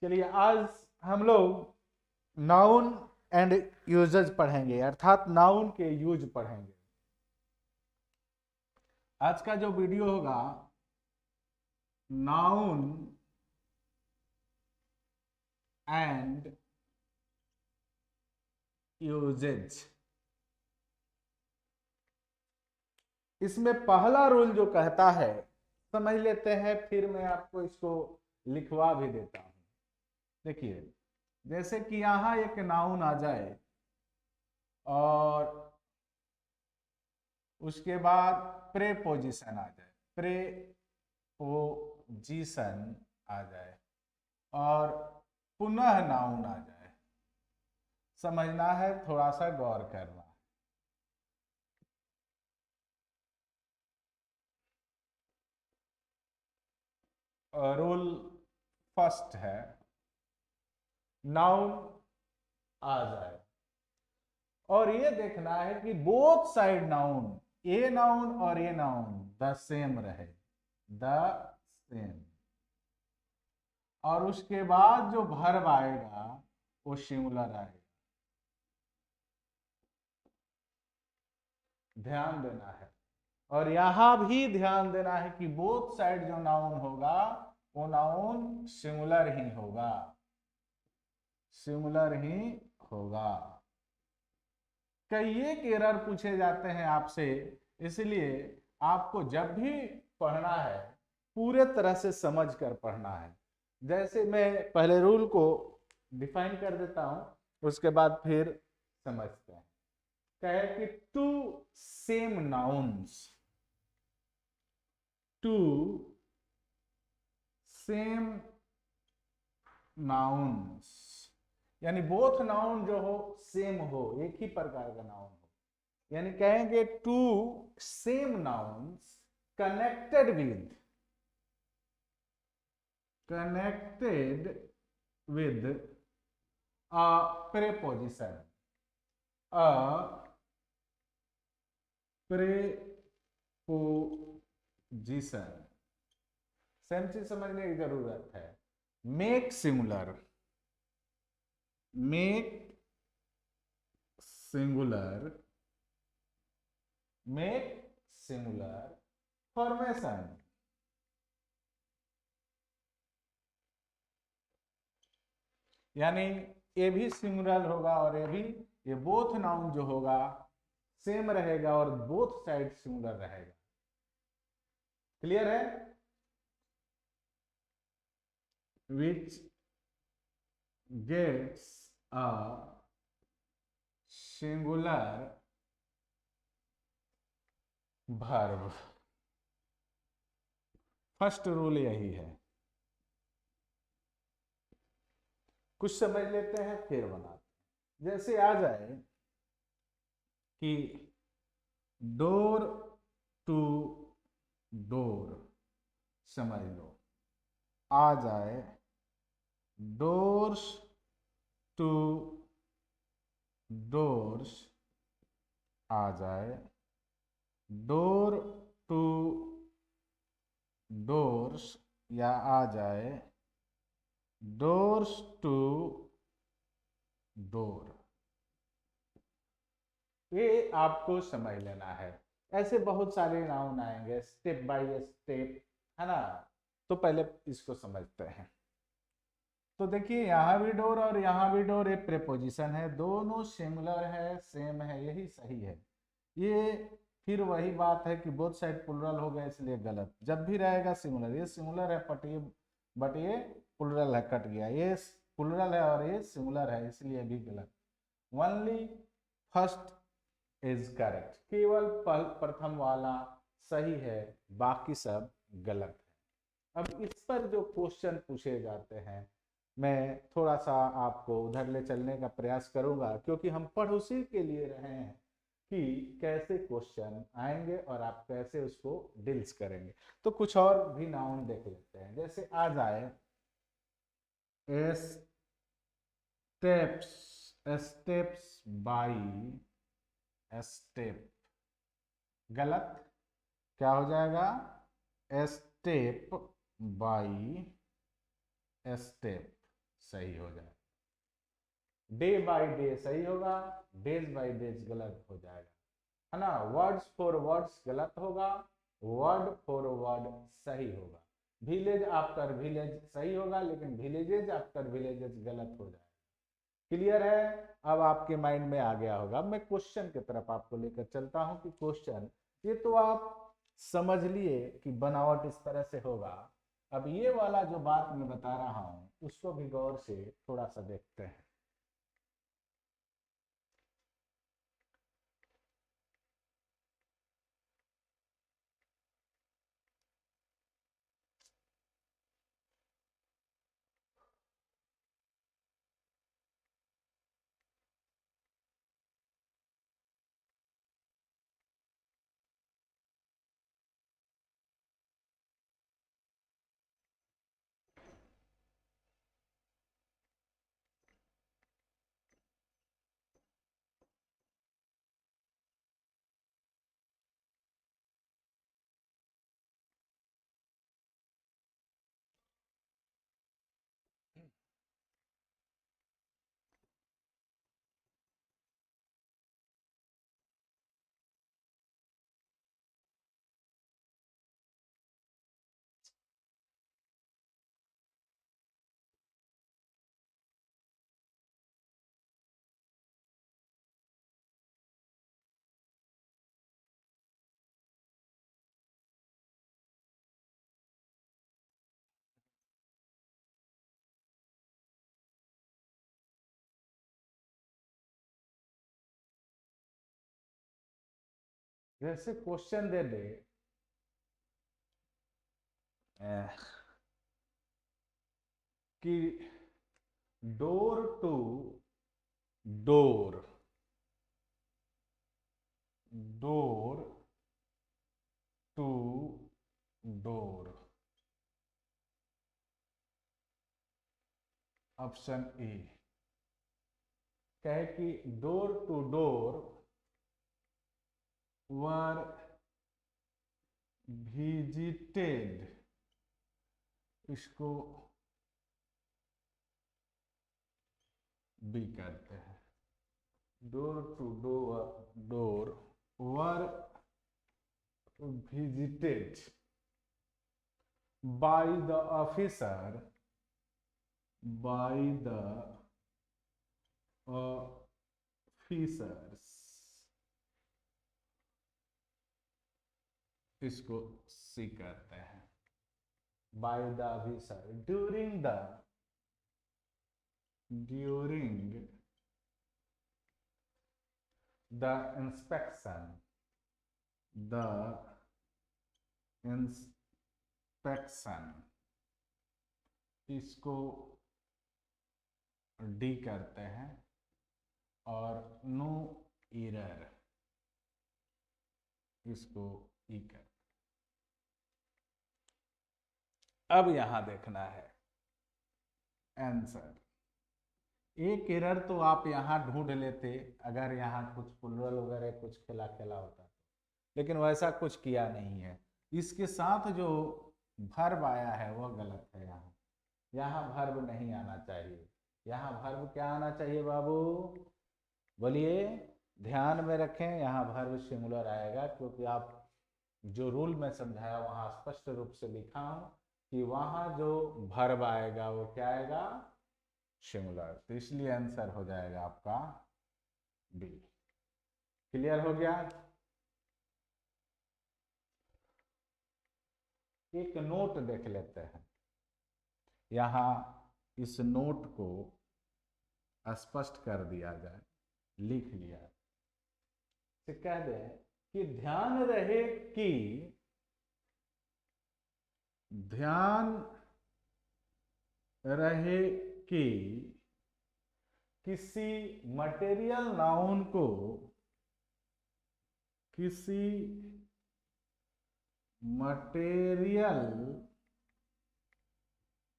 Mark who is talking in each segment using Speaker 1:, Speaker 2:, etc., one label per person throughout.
Speaker 1: चलिए आज हम लोग नाउन एंड यूजेज पढ़ेंगे, अर्थात नाउन के यूज पढ़ेंगे। आज का जो वीडियो होगा नाउन एंड यूजेज, इसमें पहला रूल जो कहता है समझ लेते हैं, फिर मैं आपको इसको लिखवा भी देता हूं। देखिए, जैसे कि यहां एक नाउन आ जाए और उसके बाद प्रेपोजिशन आ जाए, प्रेपोजिशन आ जाए और पुनः नाउन आ जाए, समझना है, थोड़ा सा गौर करना है। रूल फर्स्ट है, नाउन आ जाए और ये देखना है कि both side noun, a noun और ए नाउन द सेम रहे, द सेम। और उसके बाद जो वर्ब आएगा वो सिंगुलर आएगा, ध्यान देना है। और यहां भी ध्यान देना है कि बोथ साइड जो नाउन होगा वो नाउन सिंगुलर ही होगा, सिंगुलर ही होगा। कई एक एरर पूछे जाते हैं आपसे, इसलिए आपको जब भी पढ़ना है पूरे तरह से समझ कर पढ़ना है। जैसे मैं पहले रूल को डिफाइन कर देता हूं, उसके बाद फिर समझते हैं। कहे कि two same nouns, two same nouns, यानी बोथ नाउन जो हो सेम हो, एक ही प्रकार का नाउन हो, यानी कहेंगे two same nouns connected with, connected with a preposition, a preposition. Same चीज समझने की जरूरत है। Make singular, make singular, make singular formation, यानी ये भी सिंगुलर होगा और ये भी, ये बोथ नाउन जो होगा सेम रहेगा और बोथ साइड सिंगुलर रहेगा। क्लियर है? Which gets a singular verb, first rule यही है। कुछ समझ लेते हैं फिर बनाते हैं। जैसे आ जाए कि डोर टू डोर, समझ लो, आ जाए डोर्स टू डोर्स, आ जाए डोर टू डोर्स, या आ जाए डोर्स टू डोर। ये आपको समझ लेना है। ऐसे बहुत सारे नाउन आएंगे स्टेप बाय स्टेप, है ना? तो पहले इसको समझते हैं। तो देखिए, यहाँ भी डोर और यहाँ भी डोर एक प्रेपोजिशन है, दोनों सिंगुलर है, सेम है, यही सही है। ये फिर वही बात है कि बोथ साइड प्लुरल हो गया, इसलिए गलत। जब भी रहेगा सिंगुलर, ये सिंगुलर है बट ये प्लुरल है, कट गया, ये प्लुरल है और ये सिंगुलर है, इसलिए भी गलत। ओनली फर्स्ट इज करेक्ट, केवल प्रथम वाला सही है, बाकी सब गलत है। अब इस पर जो क्वेश्चन पूछे जाते हैं, मैं थोड़ा सा आपको उधर ले चलने का प्रयास करूंगा, क्योंकि हम पढ़ उसी के लिए रहे हैं कि कैसे क्वेश्चन आएंगे और आप कैसे उसको डील्स करेंगे। तो कुछ और भी नाउन देख लेते हैं। जैसे आ जाए स्टेप्स, स्टेप्स बाई स्टेप, गलत। क्या हो जाएगा? Step by step. सही हो जाए। डे बाय डे सही होगा, डेज बाय डेज गलत हो जाएगा, है ना। वर्ड्स फॉर वर्ड्स गलत होगा, वर्ड फॉर वर्ड सही होगा। विलेज आफ्टर विलेज सही होगा, लेकिन विलेजेज आफ्टर विलेजेस गलत हो जाएगा। क्लियर है? अब आपके माइंड में आ गया होगा। अब मैं क्वेश्चन की तरफ आपको लेकर चलता हूं कि क्वेश्चन ये तो आप समझ लिए कि बनावट इस तरह से होगा। अब ये वाला जो बात मैं बता रहा हूं उसको भी गौर से थोड़ा सा देखते हैं। जैसे क्वेश्चन दे दे कि door to door, door to door, option A कहे कि door to door were visited, इसको बी कहते हैं। Door to door were visited by the officer, by the officers, इसको सी कहते हैं। by the officer during the inspection, the inspection, इसको D करते हैं। और नो एरर, इसको ई करते हैं। अब यहां देखना है आंसर। एक एरर तो आप यहां ढूंढ लेते अगर यहां कुछ प्लुरल वगैरह कुछ खेला खेला होता, लेकिन वैसा कुछ किया नहीं है। इसके साथ जो भर्ब आया है वह गलत है। यहाँ भर्ब नहीं आना चाहिए। यहाँ भर्ब क्या आना चाहिए बाबू? बोलिए, ध्यान में रखें। यहाँ भर्ब सिंगुलर आएगा, क्योंकि आप जो रूल में समझाया वहां स्पष्ट रूप से लिखा हूं कि वहां जो भर्ब आएगा वो क्या आएगा? सिंगुलर। तो इसलिए आंसर हो जाएगा आपका बी। क्लियर हो गया? एक नोट देख लेते हैं। यहां इस नोट को स्पष्ट कर दिया जाए, लिख लिया तो कह दे कि ध्यान रहे कि, ध्यान रहे कि किसी मटेरियल नाउन को, किसी मटेरियल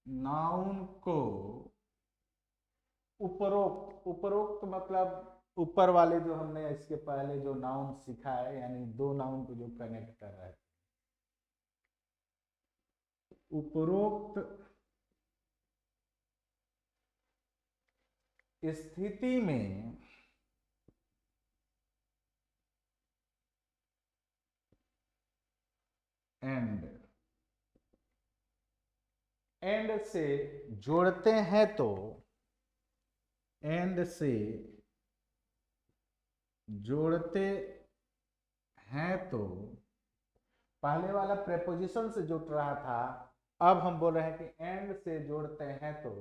Speaker 1: नाउन को उपरोक्त, उपरोक्त मतलब ऊपर वाले जो हमने इसके पहले जो नाउन सीखा है, यानी दो नाउन को जो कनेक्ट कर रहा है, उपरोक्त स्थिति में एंड से जोड़ते हैं तो एंड से जोड़ते हैं तो पहले वाला प्रेपोजिशन से जुड़ रहा था, अब हम बोल रहे हैं कि एंड से जोड़ते हैं तो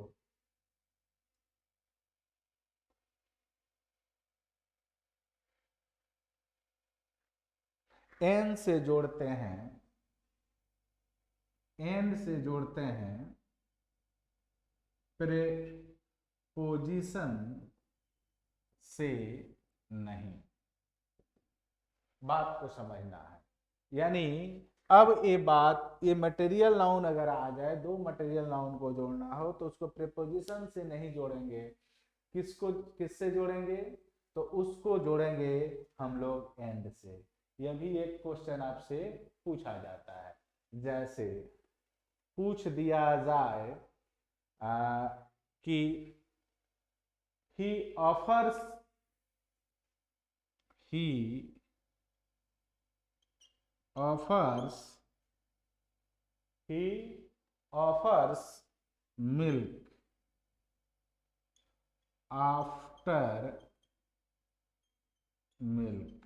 Speaker 1: एंड से जोड़ते हैं, एंड से जोड़ते हैं प्रेपोजिशन से नहीं। बात को समझना है, यानी अब ये बात, ये मटेरियल नाउन अगर आ जाए, दो मटेरियल नाउन को जोड़ना हो तो उसको प्रेपोजिशन से नहीं जोड़ेंगे, किसको, किससे जोड़ेंगे, तो उसको जोड़ेंगे हम लोग एंड से। यह भी एक क्वेश्चन आपसे पूछा जाता है। जैसे पूछ दिया जाए कि he offers milk after milk.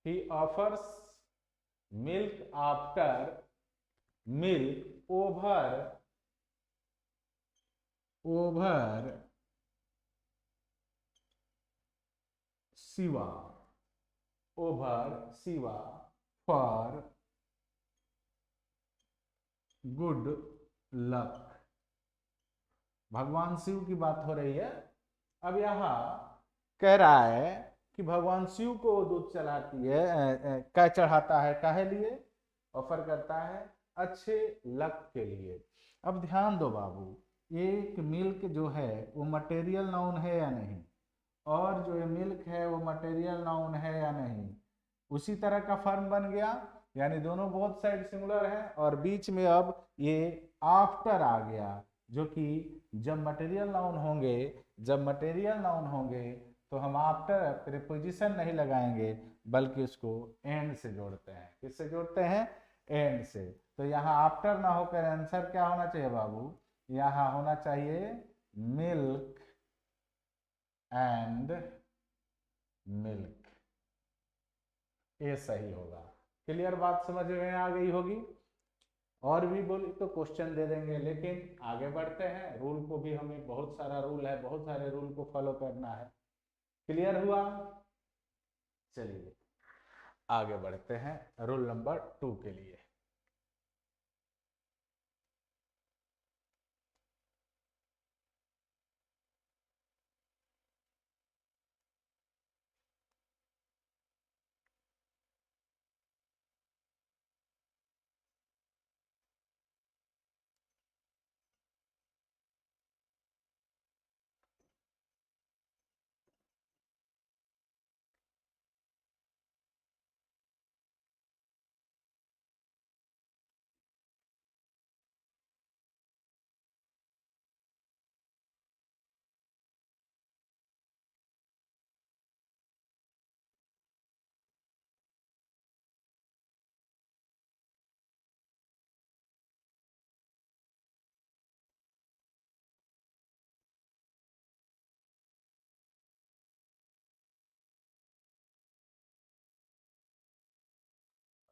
Speaker 1: He offers milk after milk over Shiva for good luck. भगवान शिव की बात हो रही है। अब यहां कह रहा है कि भगवान शिव को दूध चढ़ाती है, क्या चढ़ाता है, काहे लिए, ऑफर करता है अच्छे लक के लिए। अब ध्यान दो बाबू, एक मिल्क जो है वो मटेरियल नाउन है या नहीं, और जो ये मिल्क है वो मटेरियल नाउन है या नहीं, उसी तरह का फर्म बन गया, यानी दोनों बोथ साइड सिंगुलर है, और बीच में अब ये आफ्टर आ गया, जो कि जब मटेरियल नाउन होंगे तो हम आफ्टर प्रीपोजिशन नहीं लगाएंगे, बल्कि उसको एंड से जोड़ते हैं। किससे जोड़ते हैं, एंड से। तो यहाँ आफ्टर ना होकर आंसर क्या होना चाहिए बाबू, यहाँ होना चाहिए मिल्क एंड मिल्क, ये सही होगा। क्लियर, बात समझ में आ गई होगी। और भी बोली तो क्वेश्चन दे देंगे, लेकिन आगे बढ़ते हैं। रूल को भी हमें, बहुत सारा रूल है, बहुत सारे रूल को फॉलो करना है। क्लियर हुआ, चलिए आगे बढ़ते हैं रूल नंबर 2 के लिए।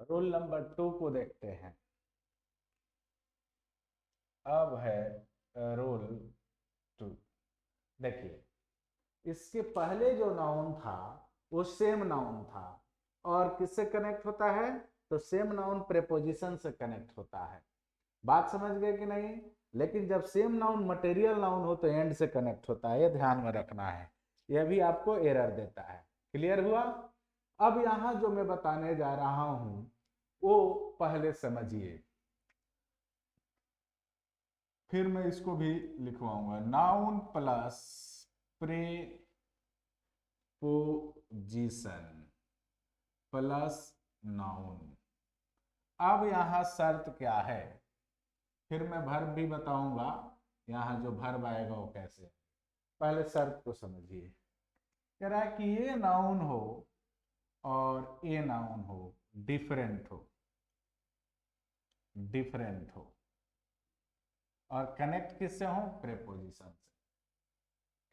Speaker 1: रूल नंबर 2 को देखते हैं। अब है रूल 2। देखिए, इसके पहले जो नाउन था वो सेम नाउन था, और किससे कनेक्ट होता है, तो सेम नाउन प्रेपोजिशन से कनेक्ट होता है। बात समझ गए कि नहीं। लेकिन जब सेम नाउन मटेरियल नाउन हो तो एंड से कनेक्ट होता है, ये ध्यान में रखना है, यह भी आपको एरर देता है। क्लियर हुआ। अब यहां जो मैं बताने जा रहा हूं वो पहले समझिए, फिर मैं इसको भी लिखवाऊंगा। Noun plus preposition plus noun. अब यहां शर्त क्या है, फिर मैं वर्ब भी बताऊंगा, यहाँ जो verb आएगा वो कैसे। पहले शर्त को समझिए। कह रहा है कि ये नाउन हो और ये नाउन हो, डिफरेंट हो, डिफरेंट हो, और कनेक्ट किससे हो, प्रेपोजिशन से।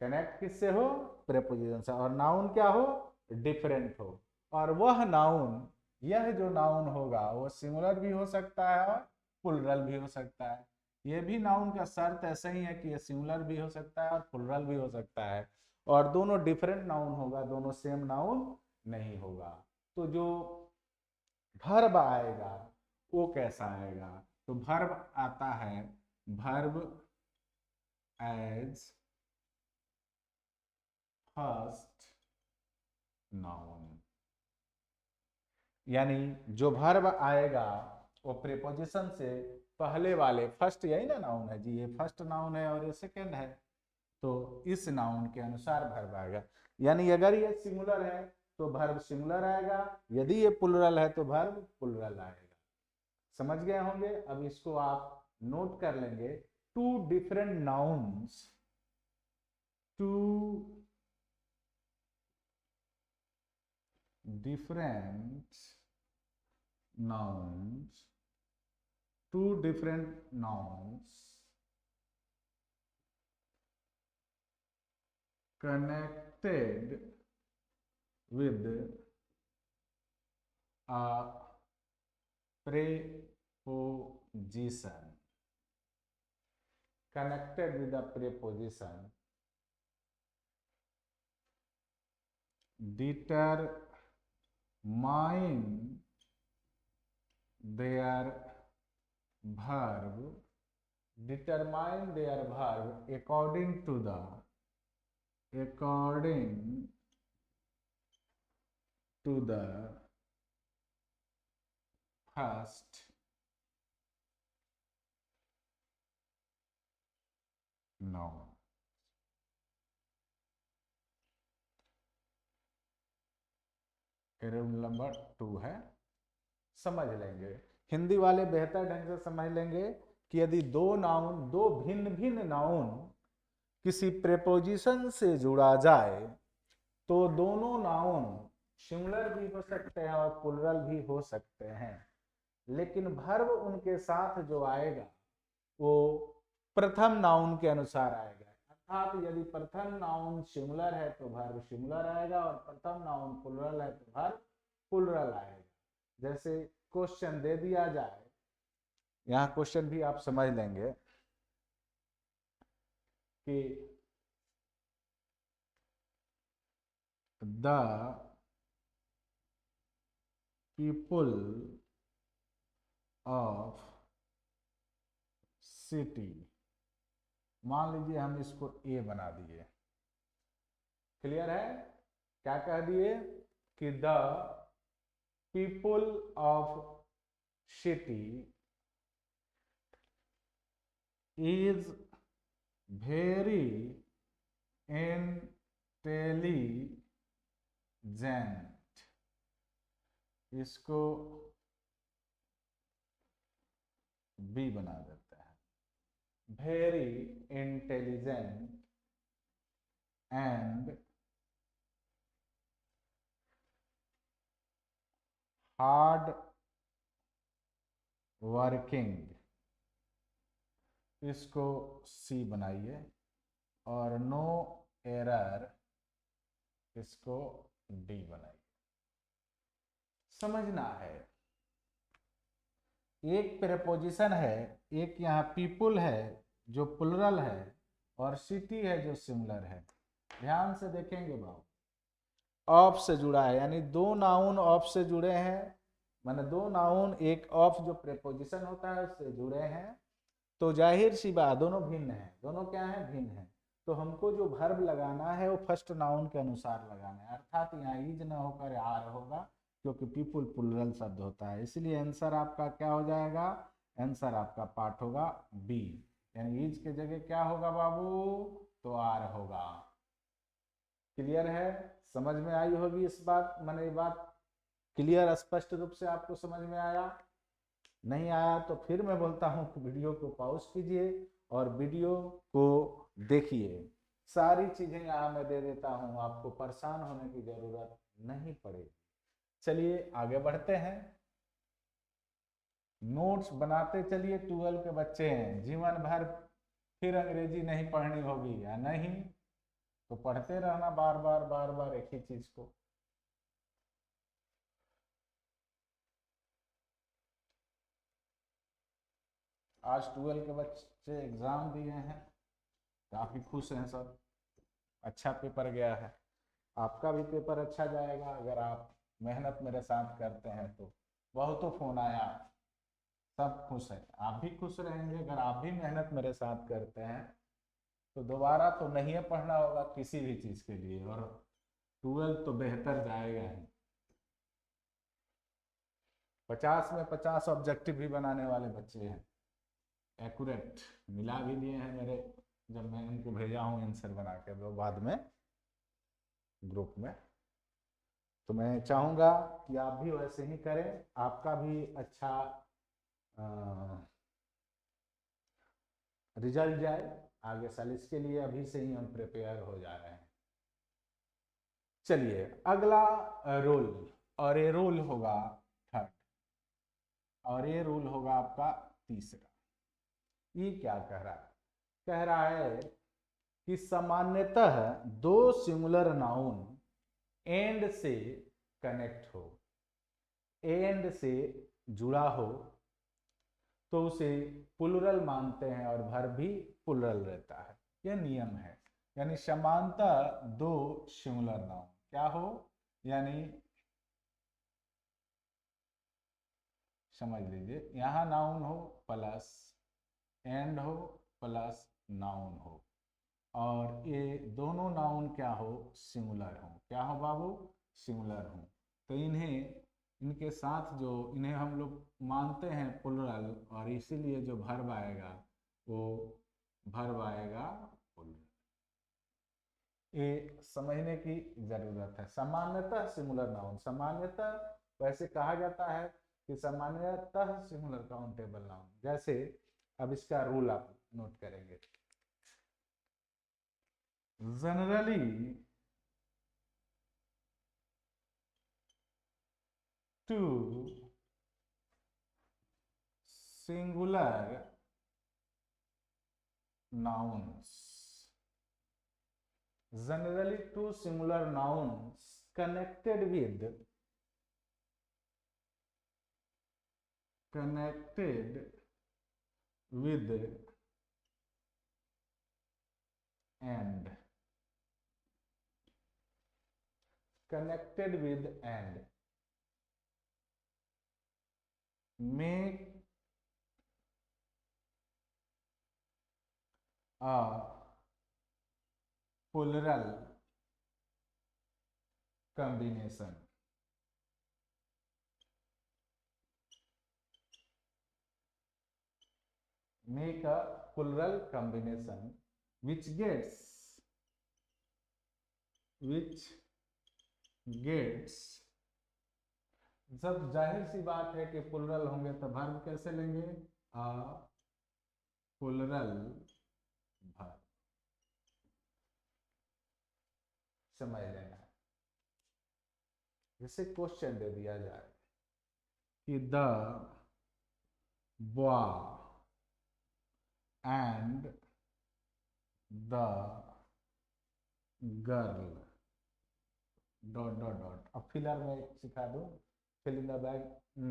Speaker 1: कनेक्ट किससे हो, प्रेपोजिशन से, और नाउन क्या हो, डिफरेंट हो। और वह नाउन, यह जो नाउन होगा वो सिंगुलर भी हो सकता है और प्लुरल भी हो सकता है। ये भी नाउन का शर्त ऐसा ही है कि ये सिंगुलर भी हो सकता है और प्लुरल भी हो सकता है, और दोनों डिफरेंट नाउन होगा, दोनों सेम नाउन नहीं होगा। तो जो वर्ब आएगा वो कैसा आएगा, तो वर्ब आता है वर्ब एज फर्स्ट नाउन, यानी जो वर्ब आएगा वो प्रीपोजिशन से पहले वाले, फर्स्ट यही ना नाउन है जी, ये फर्स्ट नाउन है और ये सेकंड है, तो इस नाउन के अनुसार वर्ब आएगा। यानी अगर ये सिंगुलर है तो वर्ब सिंगुलर आएगा, यदि ये प्लुरल है तो वर्ब प्लुरल आएगा। समझ गए होंगे। अब इसको आप नोट कर लेंगे। Two different nouns, two different nouns, two different nouns connected with a preposition, connected with a preposition determine their verb, determine their verb according to the first noun। Rule number 2 है, समझ लेंगे। हिंदी वाले बेहतर ढंग से समझ लेंगे कि यदि दो नाउन, दो भिन्न भिन्न नाउन किसी प्रेपोजिशन से जुड़ा जाए तो दोनों नाउन सिंगुलर भी हो सकते हैं और प्लुरल भी हो सकते हैं, लेकिन वर्ब उनके साथ जो आएगा वो प्रथम नाउन के अनुसार आएगा। अर्थात यदि प्रथम नाउन सिंगुलर है तो वर्ब सिंगुलर आएगा, और प्रथम नाउन प्लुरल है तो वर्ब प्लुरल आएगा। जैसे क्वेश्चन दे दिया जाए, यहाँ क्वेश्चन भी आप समझ लेंगे कि द पीपुल ऑफ सिटी, मान लीजिए हम इसको ए बना दिए। क्लियर है, क्या कह दिए कि the people of city is very intelligent. इसको बी बना देते हैं, very intelligent and hard working, इसको सी बनाइए, और नो एरर, इसको डी बनाइए। समझना है, एक प्रेपोजिशन है, एक यहाँ पीपुल है जो प्लुरल है, और सिटी है जो सिंगुलर है। ध्यान से देखेंगे बाबू, ऑफ से जुड़ा है, यानी दो नाउन ऑफ से जुड़े हैं, माने दो नाउन एक ऑफ जो प्रेपोजिशन होता है उससे जुड़े हैं, तो जाहिर सी बात दोनों भिन्न हैं। दोनों क्या हैं, भिन्न हैं। तो हमको जो वर्ब लगाना है वो फर्स्ट नाउन के अनुसार लगाना है, अर्थात यहाँ इज न होकर आर होगा, क्योंकि पीपुल प्लुरल शब्द होता है। इसलिए आंसर आपका क्या हो जाएगा, आंसर आपका पार्ट होगा बी, यानी इज के जगह क्या होगा बाबू, तो आर होगा। क्लियर है, समझ में आई होगी इस बात, मैंने ये बात क्लियर स्पष्ट रूप से आपको समझ में आया। नहीं आया तो फिर मैं बोलता हूँ वीडियो को पॉज कीजिए और वीडियो को देखिए। सारी चीजें यहाँ मैं दे देता हूँ, आपको परेशान होने की जरूरत नहीं पड़ेगी। चलिए आगे बढ़ते हैं। नोट्स बनाते चलिए। 12 के बच्चे हैं, जीवन भर फिर अंग्रेजी नहीं पढ़नी होगी या नहीं, तो पढ़ते रहना बार बार एक ही चीज को। आज 12 के बच्चे एग्जाम दिए हैं, काफी खुश हैं सब, अच्छा पेपर गया है। आपका भी पेपर अच्छा जाएगा अगर आप मेहनत मेरे साथ करते हैं तो। बहुतों फोन आया, सब खुश है, आप भी खुश रहेंगे अगर आप भी मेहनत मेरे साथ करते हैं। तो दोबारा तो नहीं है पढ़ना होगा किसी भी चीज के लिए, और 12 तो बेहतर जाएगा ही। 50 में 50 ऑब्जेक्टिव भी बनाने वाले बच्चे हैं, एक्यूरेट मिला भी लिए हैं मेरे, जब मैं उनको भेजा हूँ आंसर बना के वो बाद में ग्रुप में। तो मैं चाहूँगा कि आप भी वैसे ही करें, आपका भी अच्छा रिजल्ट जाए आगे साल। इसके लिए अभी से ही हम प्रिपेयर हो जा रहे हैं। चलिए अगला रोल, और ये रोल होगा थर्ड, और ये रूल होगा आपका तीसरा। ये क्या कह रहा है? कह रहा है कि सामान्यतः दो सिंगुलर नाउन एंड से कनेक्ट हो, एंड से जुड़ा हो, तो उसे प्लुरल मानते हैं और वर्ब भी प्लुरल रहता है। यह नियम है। यानी समानतः दो सिंगुलर नाउन क्या हो, यानी समझ लीजिए यहाँ नाउन हो प्लस एंड हो प्लस नाउन हो, और ये दोनों नाउन क्या हो, सिंगुलर हो। क्या हो बाबू? सिंगुलर हो। तो इनके साथ जो इन्हें हम लोग मानते हैं प्लुरल, और इसीलिए जो वर्ब आएगा वो वर्ब आएगा प्लुरल। ये समझने की जरूरत है। सामान्यतः सिंगुलर नाउन, सामान्यतः वैसे कहा जाता है कि सामान्यतः सिंगुलर काउंटेबल नाउन। जैसे अब इसका रूल आप नोट करेंगे, generally two singular nouns, generally two singular nouns connected with and connected with and make a plural combination. Make a plural combination which gets, जब जाहिर सी बात है कि प्लुरल होंगे तो वर्ब कैसे लेंगे? A plural verb. समझ लेना। जैसे क्वेश्चन दे दिया जाए कि the boy and the girl dot dot dot. अब फिलर में सिखा दूं, फिल इन द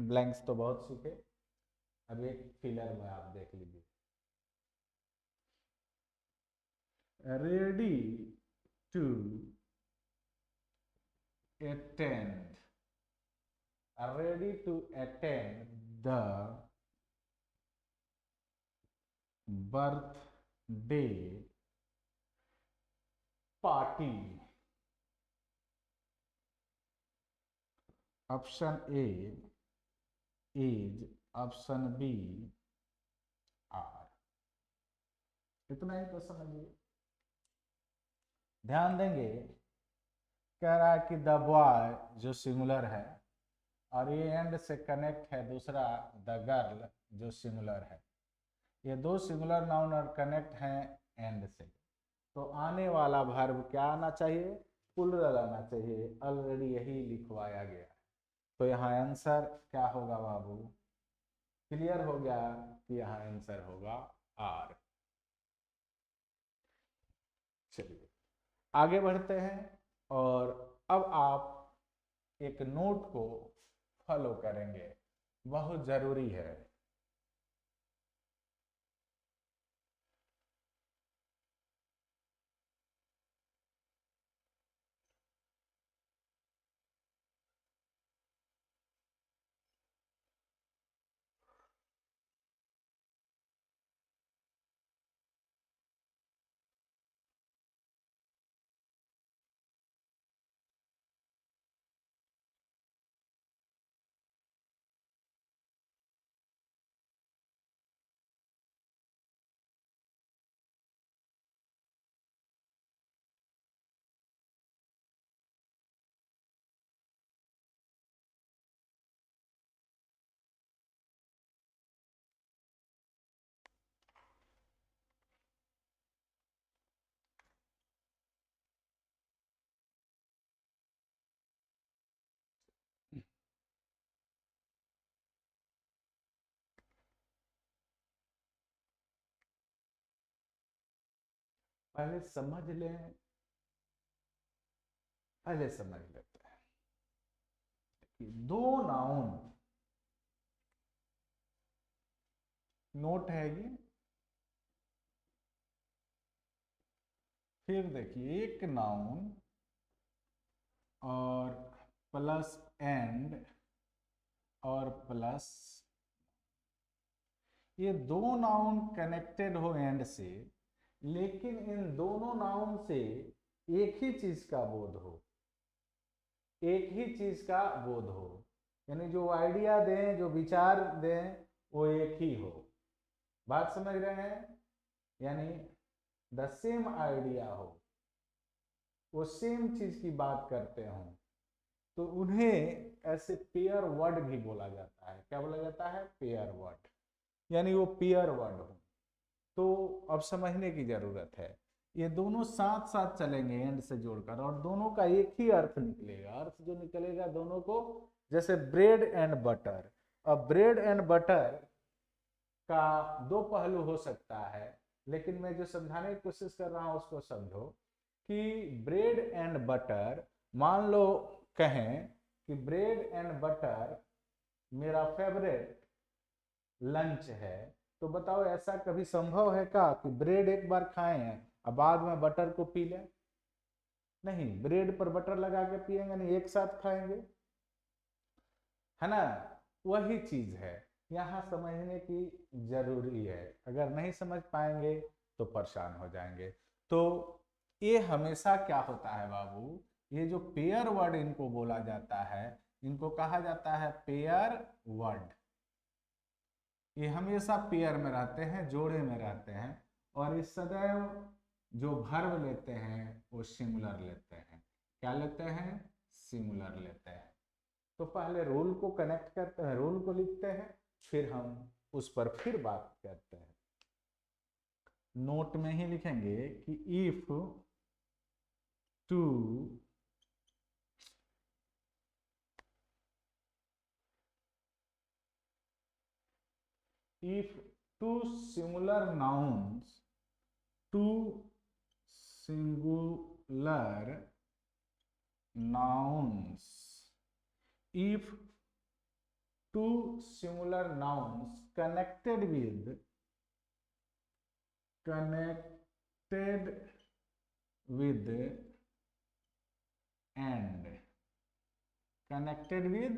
Speaker 1: ब्लैंक्स तो बहुत सीखे, अब एक फिलर में आप देख लीजिए। Ready to attend, ready to attend the birthday party. Option A is, option B are। इतना ही तो समझिए, ध्यान देंगे। कह रहा है कि द बॉय जो सिंगुलर है, और ये एंड से कनेक्ट है दूसरा द गर्ल जो सिंगुलर है। ये दो सिंगुलर नाउन और कनेक्ट हैं एंड से, तो आने वाला वर्ब क्या आना चाहिए, प्लूरल आना चाहिए। ऑलरेडी यही लिखवाया गया है, तो यहाँ आंसर क्या होगा बाबू, क्लियर हो गया कि यहाँ आंसर होगा आर। चलिए आगे बढ़ते हैं, और अब आप एक नोट को फॉलो करेंगे, बहुत जरूरी है। पहले समझ लें, पहले समझ लेते हैं कि दो नाउन, नोट है ये, फिर देखिए एक नाउन और प्लस एंड और प्लस, ये दो नाउन कनेक्टेड हो एंड से, लेकिन इन दोनों नाउन से एक ही चीज का बोध हो, एक ही चीज का बोध हो, यानी जो आइडिया दें, जो विचार दें, वो एक ही हो। बात समझ रहे हैं, यानी द सेम आइडिया हो, वो सेम चीज की बात करते हो, तो उन्हें ऐसे पेयर वर्ड भी बोला जाता है। क्या बोला जाता है, पेयर वर्ड, यानी वो पेयर वर्ड हो। तो अब समझने की जरूरत है, ये दोनों साथ साथ चलेंगे एंड से जोड़कर, और दोनों का एक ही अर्थ निकलेगा। अर्थ जो निकलेगा दोनों को, जैसे ब्रेड एंड बटर। अब ब्रेड एंड बटर का दो पहलू हो सकता है, लेकिन मैं जो समझाने की कोशिश कर रहा हूं उसको समझो कि ब्रेड एंड बटर, मान लो कहें कि ब्रेड एंड बटर मेरा फेवरेट लंच है, तो बताओ ऐसा कभी संभव है क्या कि ब्रेड एक बार खाए हैं और बाद में बटर को पी लें? नहीं, ब्रेड पर बटर लगा के पिएंगे नहीं, एक साथ खाएंगे, है ना। वही चीज है, यहाँ समझने की जरूरी है, अगर नहीं समझ पाएंगे तो परेशान हो जाएंगे। तो ये हमेशा क्या होता है बाबू, ये जो पेयर वर्ड इनको बोला जाता है, इनको कहा जाता है पेयर वर्ड। ये हमेशा पेयर में रहते हैं, जोड़े में रहते हैं, और इस सदैव जो वर्ब लेते हैं वो सिंगुलर लेते हैं। क्या लेते हैं, सिंगुलर लेते हैं। तो पहले रूल को कनेक्ट करते हैं, रूल को लिखते हैं, फिर हम उस पर फिर बात करते हैं। नोट में ही लिखेंगे कि if two if two singular nouns, two singular nouns, if two singular nouns connected with and connected with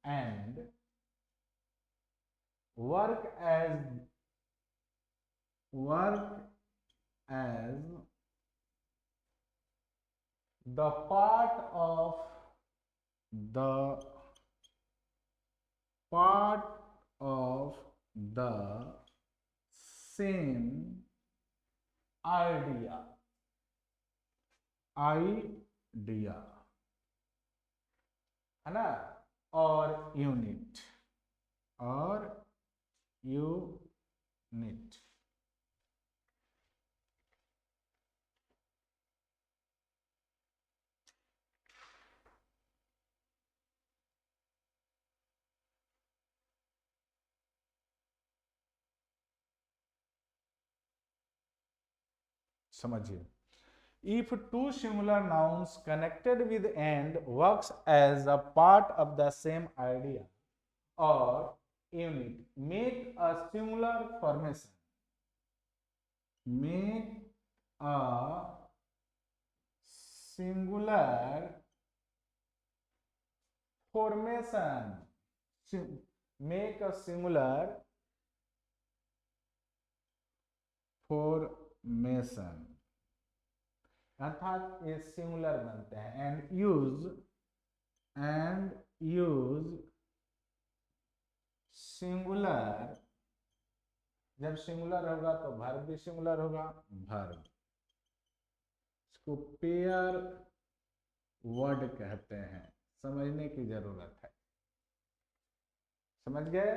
Speaker 1: and work as the part of the same idea, है ना, और यूनिट, समझिए, if two similar nouns connected with and works as a part of the same idea or unit make a similar formation, make a singular formation, make a singular formation, अर्थात ये singular बनते हैं। And use singular, जब singular होगा तो verb भी singular होगा, verb, इसको पेयर वर्ड कहते हैं, समझने की जरूरत है। समझ गए?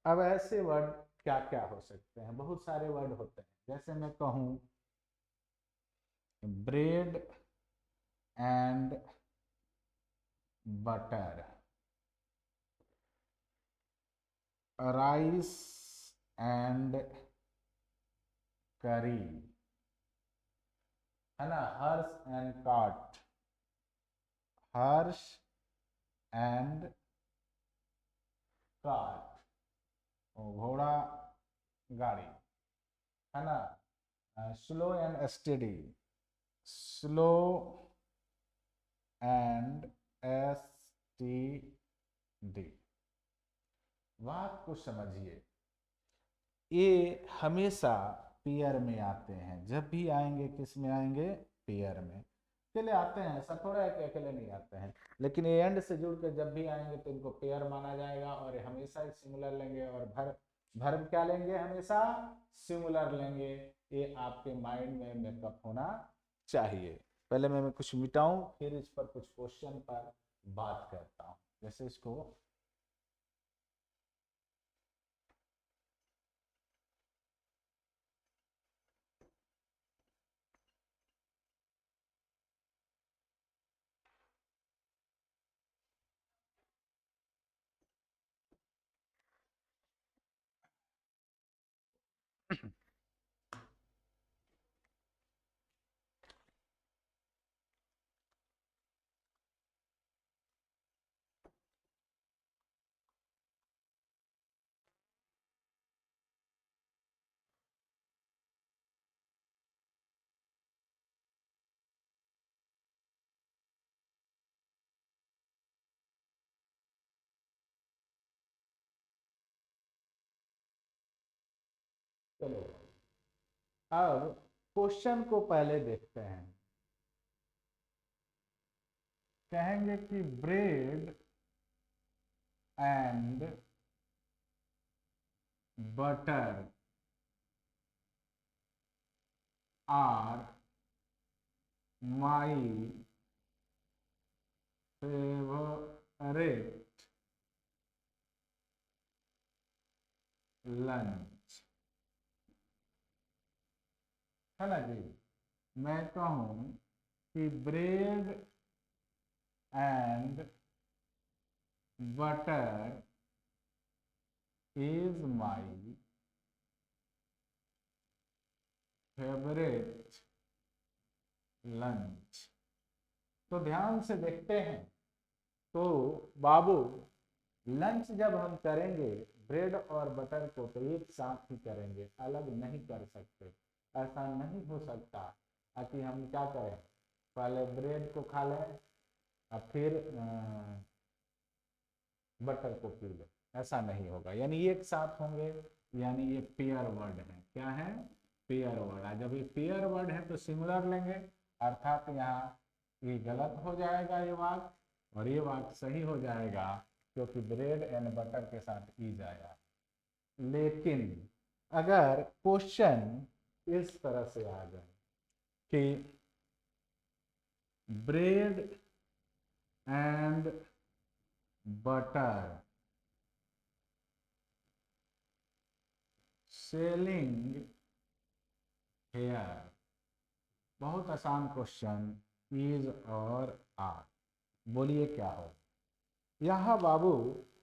Speaker 1: अब ऐसे वर्ड क्या क्या हो सकते हैं, बहुत सारे वर्ड होते हैं। जैसे मैं कहूं bread and butter, rice and curry, है ना, horse and cart, horse and cart, घोड़ा गाड़ी, है ना, slow and steady, slow and STD। बात को समझिए, ये हमेशा पेयर में आते हैं। जब भी आएंगे किस में आएंगे? पेयर में। अकेले आते हैं, ऐसा थोड़ा है कि अकेले नहीं आते हैं, लेकिन ये एंड से जुड़ कर जब भी आएंगे तो इनको पेयर माना जाएगा और हमेशा सिंगुलर लेंगे। और वर्ब क्या लेंगे? हमेशा सिंगुलर लेंगे। ये आपके माइंड में मेकअप होना चाहिए। पहले मैं कुछ मिटाऊं, फिर इस पर कुछ क्वेश्चन पर बात करता हूं। जैसे इसको चलो, अब क्वेश्चन को पहले देखते हैं। कहेंगे कि bread and butter are my favourite lunch, है ना जी। मैं कहूं कि bread and butter is my favourite lunch. तो ध्यान से देखते हैं, तो बाबू लंच जब हम करेंगे ब्रेड और बटर को तो एक साथ ही करेंगे, अलग नहीं कर सकते। ऐसा नहीं हो सकता कि हम क्या करें, पहले ब्रेड को खा लें और फिर बटर को पी लें, ऐसा नहीं होगा। यानी एक साथ होंगे, यानी ये पेयर वर्ड है। क्या है? Pair word. जब ये पेयर वर्ड है तो सिंगुलर लेंगे, अर्थात यहाँ ये गलत हो जाएगा ये वाक्य, और ये वाक्य सही हो जाएगा क्योंकि ब्रेड एंड बटर के साथ ईज आया। लेकिन अगर क्वेश्चन इस तरह से आ जाए कि bread and butter selling here, बहुत आसान क्वेश्चन, इज और आर, बोलिए क्या हो। यहाँ बाबू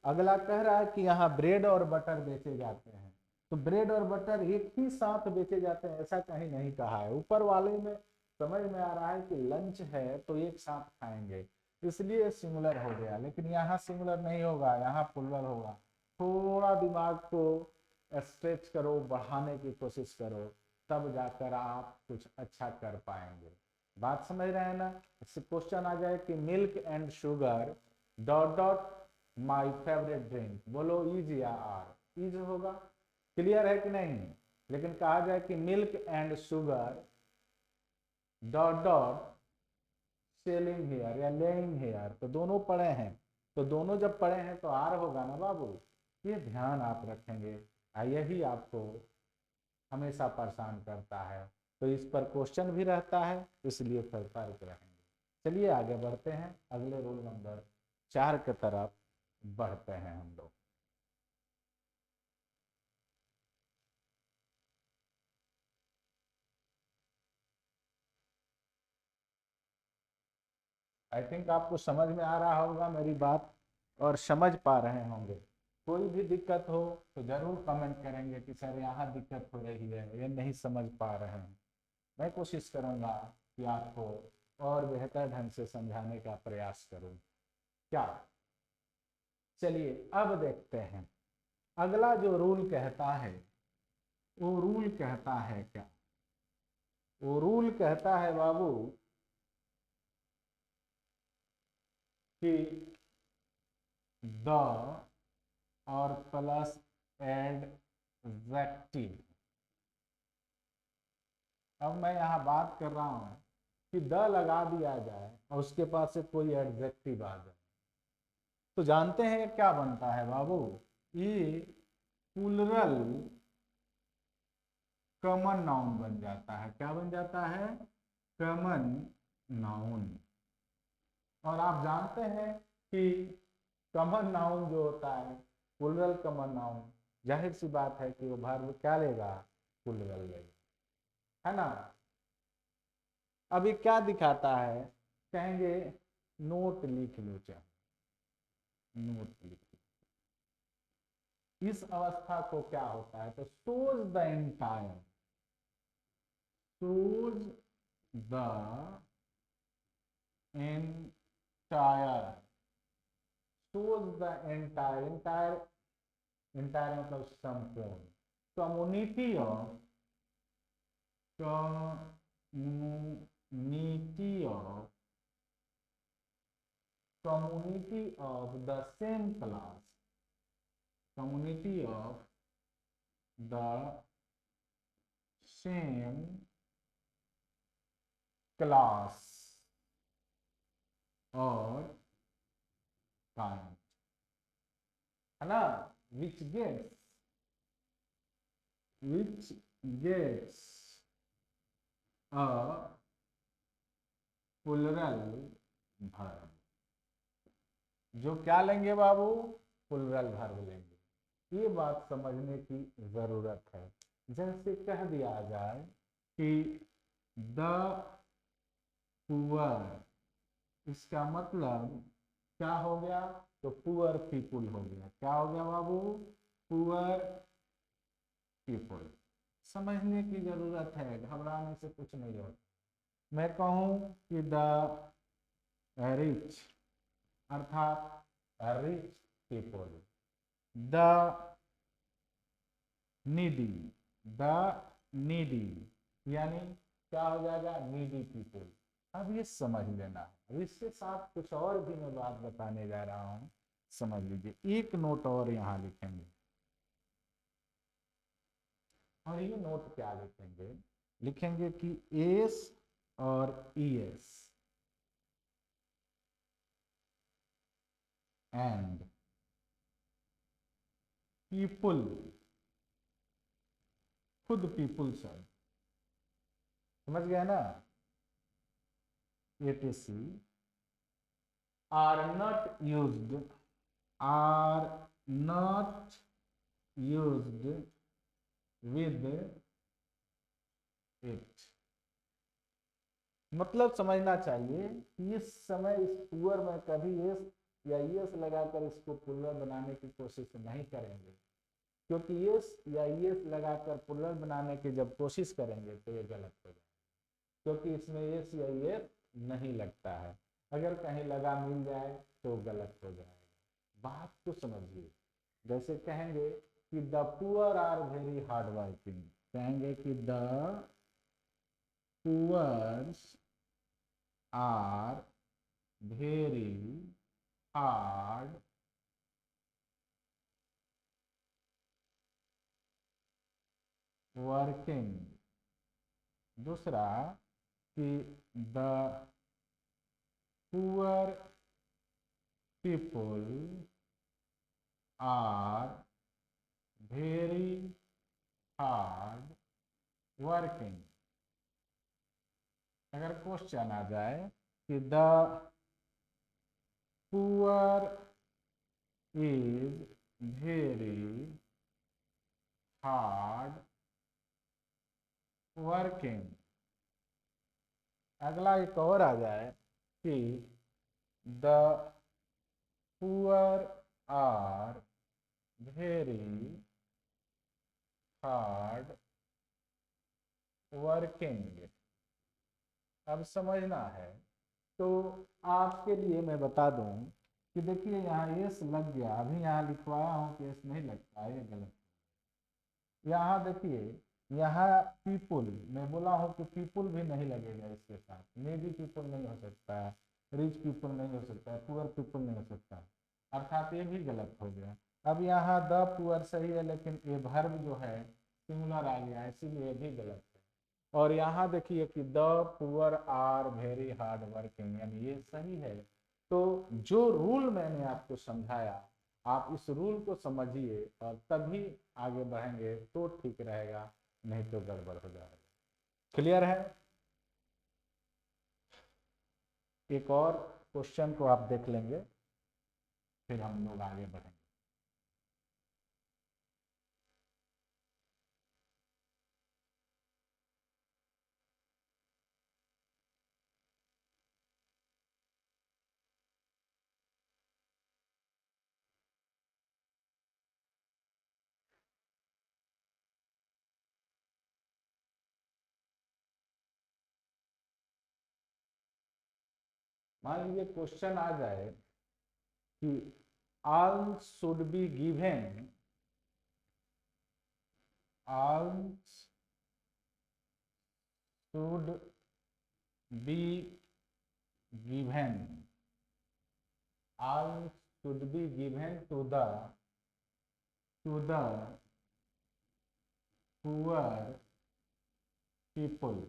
Speaker 1: अगला कह रहा है कि यहाँ ब्रेड और बटर बेचे जाते हैं, तो ब्रेड और बटर एक ही साथ बेचे जाते हैं ऐसा कहीं नहीं कहा है। ऊपर वाले में समझ में आ रहा है कि लंच है तो एक साथ खाएंगे, इसलिए सिंगुलर हो गया, लेकिन यहाँ सिंगुलर नहीं होगा, यहाँ प्लुरल होगा। थोड़ा दिमाग को स्ट्रेच करो, बढ़ाने की कोशिश करो, तब जाकर आप कुछ अच्छा कर पाएंगे। बात समझ रहे हैं ना। इससे क्वेश्चन आ जाए कि milk and sugar dot dot my favourite drink, बोलो इज या आर, इज होगा, क्लियर है कि नहीं। लेकिन कहा जाए कि milk and sugar dot dot selling here या लेइंग हेयर, तो दोनों पढ़े हैं, तो दोनों जब पढ़े हैं तो आर होगा ना बाबू। ये ध्यान आप रखेंगे, यही आपको हमेशा परेशान करता है, तो इस पर क्वेश्चन भी रहता है, इसलिए फर्क रहेंगे। चलिए आगे बढ़ते हैं, अगले रूल नंबर 4 की तरफ बढ़ते हैं हम लोग। आई थिंक आपको समझ में आ रहा होगा मेरी बात और समझ पा रहे होंगे। कोई भी दिक्कत हो तो जरूर कमेंट करेंगे कि सर यहाँ दिक्कत हो रही है, ये नहीं समझ पा रहे हैं। मैं कोशिश करूँगा कि आपको और बेहतर ढंग से समझाने का प्रयास करूँ। क्या, चलिए अब देखते हैं अगला जो रूल कहता है। वो रूल कहता है क्या, वो रूल कहता है बाबू कि द और प्लस एडजेक्टिव। अब मैं यहाँ बात कर रहा हूँ कि द लगा दिया जाए और उसके पास से कोई एडजेक्टिव आ जाए, तो जानते हैं क्या बनता है बाबू, ये प्लुरल कॉमन नाउन बन जाता है। क्या बन जाता है, कॉमन नाउन। और आप जानते हैं कि कॉमन नाउन जो होता है, प्लुरल कॉमन नाउन, जाहिर सी बात है कि वो वर्ब क्या लेगा, प्लुरल लेगा, है ना। अभी क्या दिखाता है, कहेंगे नोट लिख लो, चाहे नोट लिख लो। इस अवस्था को क्या होता है, तो shows the entire, shows the entire, shows the entire, entire, entire मतलब संपूर्ण, community of, community of, community of the same class, community of the same class और काइंड, है ना, which gets a plural verb, जो क्या लेंगे बाबू, plural verb लेंगे। ये बात समझने की जरूरत है। जैसे कह दिया जाए कि द पुअर, इसका मतलब क्या हो गया, तो पुअर पीपुल हो गया। क्या हो गया बाबू, पुअर पीपुल। समझने की जरूरत है, घबराने से कुछ नहीं होता। मैं कहूं कि द रिच, अर्थात rich people, the needy, the needy, यानी क्या हो जाएगा, नीडी पीपुल। अब ये समझ लेना, अब इसके साथ कुछ और भी मैं बात बताने जा रहा हूं, समझ लीजिए। एक नोट और यहां लिखेंगे, और ये नोट क्या लिखेंगे, लिखेंगे कि एस और ईएस एंड पीपुल, खुद पीपुल सर, समझ गया ना, etc are not used, are not used with it. मतलब समझना चाहिए कि इस समय इस पुअर में कभी एस या ईएस लगाकर इसको प्लुरल बनाने की कोशिश नहीं करेंगे। क्योंकि यस या यस लगाकर प्लूरल बनाने की जब कोशिश करेंगे तो ये गलत हो जाएगा, क्योंकि इसमें यस या ये नहीं लगता है। अगर कहीं लगा मिल जाए तो गलत हो जाएगा। बात को समझिए, जैसे कहेंगे कि the poor are very hard working, कहेंगे कि the poors are very hard working. दूसरा कि the poor people are very hard working. अगर क्वेश्चन आ जाए कि the poor is very hard working, अगला एक और आ जाए कि the poor are very hard working. अब समझना है तो आपके लिए मैं बता दूं कि देखिए यहाँ एस लग गया, अभी यहाँ लिखवाया हूँ कि एस नहीं लगता है, ये गलत। यहाँ देखिए, यहाँ पीपुल मैं बोला हूँ कि पीपुल भी नहीं लगेगा इसके साथ, मे बी पीपुल नहीं हो सकता है, रिच पीपुल नहीं हो सकता है, पुअर पीपुल नहीं हो सकता, अर्थात ये भी गलत हो गया। अब यहाँ द पुअर सही है, लेकिन ये वर्ब जो है सिंगुलर आ गया, इसीलिए ये भी गलत है। और यहाँ देखिए कि the poor are very hard working, यानी ये सही है। तो जो रूल मैंने आपको समझाया, आप इस रूल को समझिए और तभी आगे बढ़ेंगे तो ठीक रहेगा, नहीं तो गड़बड़ हो जाएगा। क्लियर है? एक और क्वेश्चन को आप देख लेंगे, फिर हम लोग आगे बढ़ेंगे। मान लीजिए क्वेश्चन आ जाए कि all should be given, all should be given, all should be given to the poor people,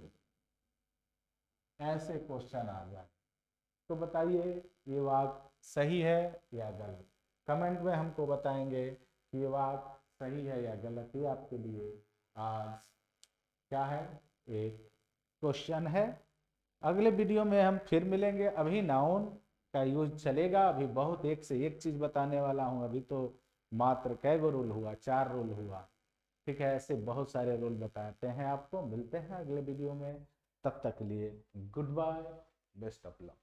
Speaker 1: ऐसे क्वेश्चन आ जाए तो बताइए ये बात सही है या गलत। कमेंट में हमको बताएंगे कि ये बात सही है या गलत। ये आपके लिए आज क्या है, एक क्वेश्चन है। अगले वीडियो में हम फिर मिलेंगे। अभी नाउन का यूज चलेगा, अभी बहुत एक से एक चीज बताने वाला हूँ। अभी तो मात्र कै गो रूल हुआ, 4 रूल हुआ, ठीक है। ऐसे बहुत सारे रूल बताते हैं आपको। मिलते हैं अगले वीडियो में, तब तक के लिए goodbye, best of luck.